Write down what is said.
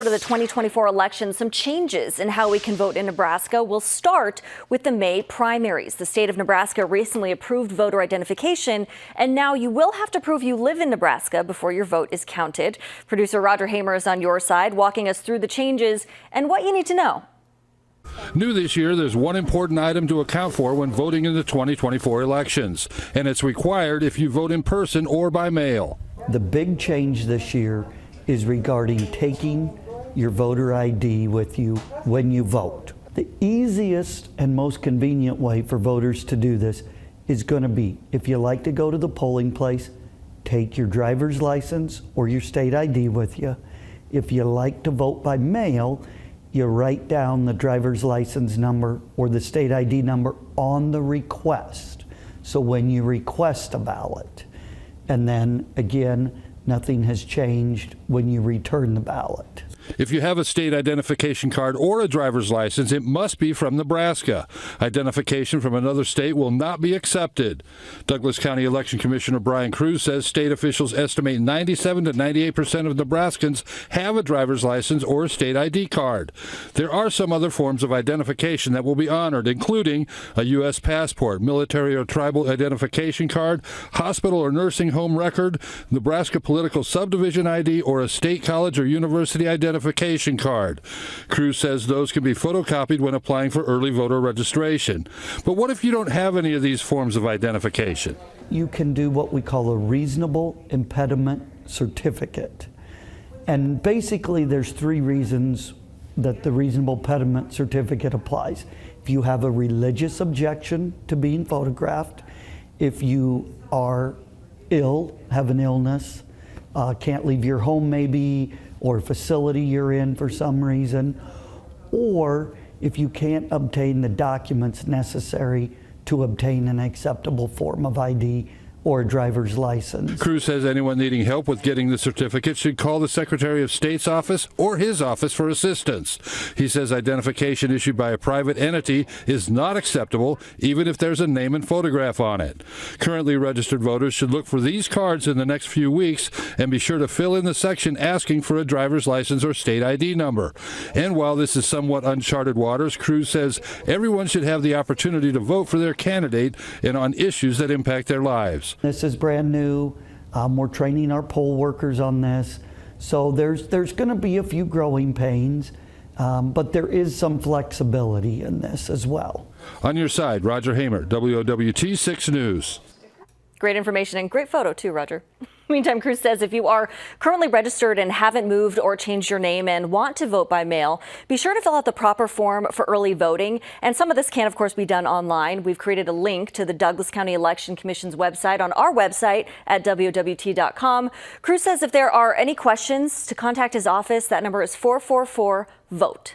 To the 2024 election, some changes in how we can vote in Nebraska will start with the May primaries. The state of Nebraska recently approved voter identification, and now you will have to prove you live in Nebraska before your vote is counted. Producer Roger Hamer is on your side, walking us through the changes and what you need to know. New this year, there's one important item to account for when voting in the 2024 elections, and it's required if you vote in person or by mail. The big change this year is regarding taking your voter ID with you when you vote. The easiest and most convenient way for voters to do this is going to be, if you like to go to the polling place, take your driver's license or your state ID with you. If you like to vote by mail, you write down the driver's license number or the state ID number on the request. So when you request a ballot, and then again, nothing has changed when you return the ballot. If you have a state identification card or a driver's license, it must be from Nebraska. Identification from another state will not be accepted. Douglas County Election Commissioner Brian Cruz says state officials estimate 97 to 98% of Nebraskans have a driver's license or a state ID card. There are some other forms of identification that will be honored, including a U.S. passport, military or tribal identification card, hospital or nursing home record, Nebraska political subdivision ID, or a state college or university identification card. Cruz says those can be photocopied when applying for early voter registration. But what if you don't have any of these forms of identification? You can do what we call a reasonable impediment certificate. And basically there's three reasons that the reasonable impediment certificate applies. If you have a religious objection to being photographed, if you are ill, have an illness, can't leave your home maybe, or facility you're in for some reason, or if you can't obtain the documents necessary to obtain an acceptable form of ID or a driver's license. Cruz says anyone needing help with getting the certificate should call the Secretary of State's office or his office for assistance. He says identification issued by a private entity is not acceptable, even if there's a name and photograph on it. Currently registered voters should look for these cards in the next few weeks and be sure to fill in the section asking for a driver's license or state ID number. And while this is somewhat uncharted waters, Cruz says everyone should have the opportunity to vote for their candidate and on issues that impact their lives. This is brand new. We're training our poll workers on this. So there's going to be a few growing pains, but there is some flexibility in this as well. On your side, Roger Hamer, WOWT 6 News. Great information and great photo too, Roger. Meantime, Cruz says if you are currently registered and haven't moved or changed your name and want to vote by mail, be sure to fill out the proper form for early voting. And some of this can, of course, be done online. We've created a link to the Douglas County Election Commission's website on our website at WOWT.com. Cruz says if there are any questions, to contact his office. That number is 444-VOTE.